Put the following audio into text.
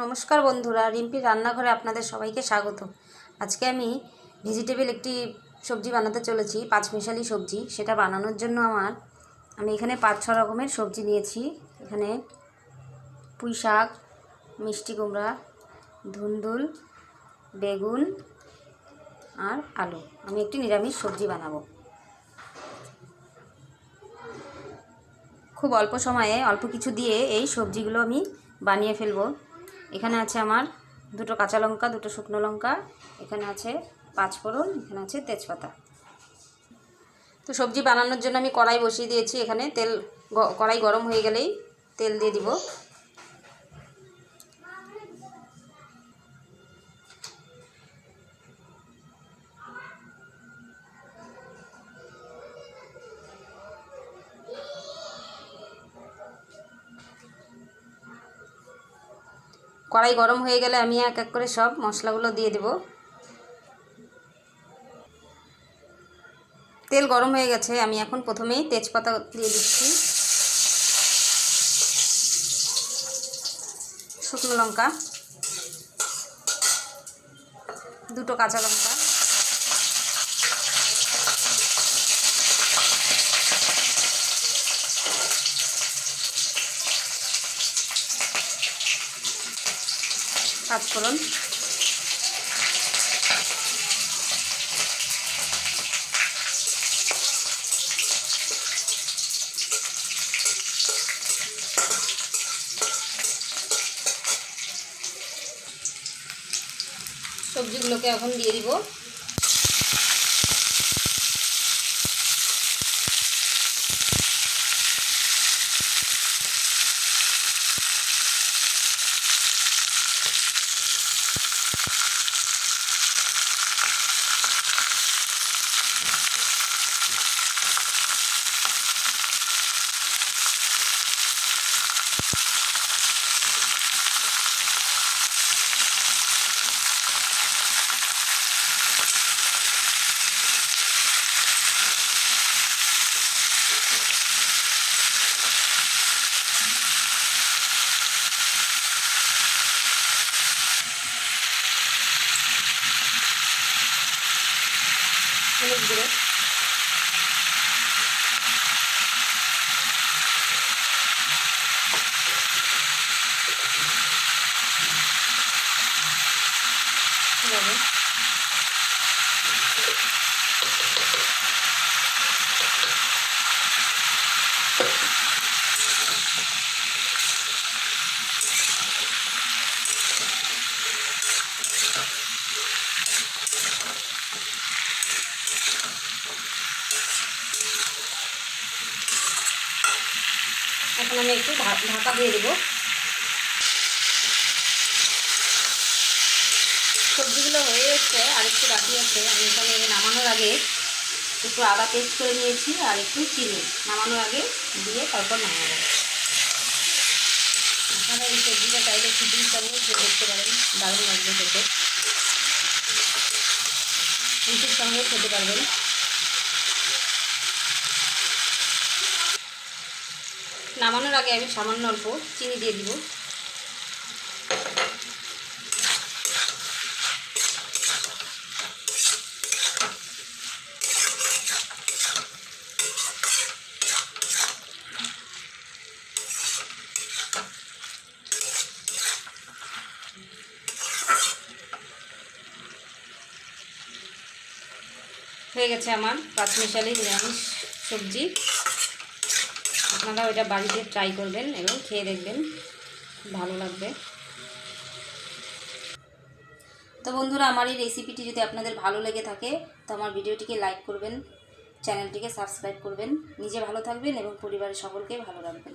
নমস্কার বন্ধুরা, রিম্পির রান্নাঘরে আপনাদের সবাইকে স্বাগত। আজকে আমি ভেজিটেবল একটি সবজি বানাতে চলেছি, পাঁচমিশালি সবজি। সেটা বানানোর জন্য আমি এখানে 5-6 রকমের সবজি নিয়েছি। এখানে পুঁই শাক, মিষ্টি কুমড়া, ধুন্দুল, বেগুন আর আলু। আমি একটি নিরামিষ সবজি বানাবো। খুব অল্প সময়ে অল্প কিছু দিয়ে এই সবজিগুলো আমি বানিয়ে ফেলবো। এখানে আছে আমার 2টো কাঁচা লঙ্কা, 2টো শুকনো লঙ্কা, এখানে আছে 5 ফোড়ন, এখানে আছে তেজপাতা। তো সবজি বানানোর জন্য আমি কড়াই বসিয়ে দিয়েছি। এখানে কড়াই গরম হয়ে গেলেই তেল দিয়ে দিব। কড়াই গরম হয়ে গেলে আমি এক এক করে সব মশলাগুলো দিয়ে দেব। তেল গরম হয়ে গেছে, আমি এখন প্রথমেই তেজপাতা দিয়ে দিচ্ছি, শুকনো লঙ্কা, 2টো কাঁচা লঙ্কা, পাঁচ ফোড়ন, সবজিগুলোকে এখন দিয়ে দিব। হলুদ গুঁড়ো, লবণ, এখন আমি একটু ঢাকা দিয়ে দেবো। সবজিগুলো হয়ে এসছে, আর একটু বাকি আছে। আমি এখানে নামানোর আগে একটু আদা পেস্ট করে নিয়েছি আর একটু চিনি নামানোর আগে দিয়ে তারপর নামাবো। আপনারা এই সবজিটা চাইলে খিচুড়ির সঙ্গে খেয়ে দেখতে পারেন, দারুণ লাগবে খেতে। রুটির সঙ্গে খেতে পারবেন। নামানোর আগে আমি সামান্য অল্প চিনি দিয়ে দিব। হয়ে গেছে আমার পাঁচমিশালি নিরামিষ সবজি। আপনারা ওইটা বাড়িতে ট্রাই করবেন এবং খেয়ে দেখবেন, ভালো লাগবে। তো বন্ধুরা, আমার এই রেসিপিটি যদি আপনাদের ভালো লেগে থাকে তো আমার ভিডিওটিকে লাইক করবেন, চ্যানেলটিকে সাবস্ক্রাইব করবেন। নিজে ভালো থাকবেন এবং পরিবারের সকলকে ভালো রাখবেন।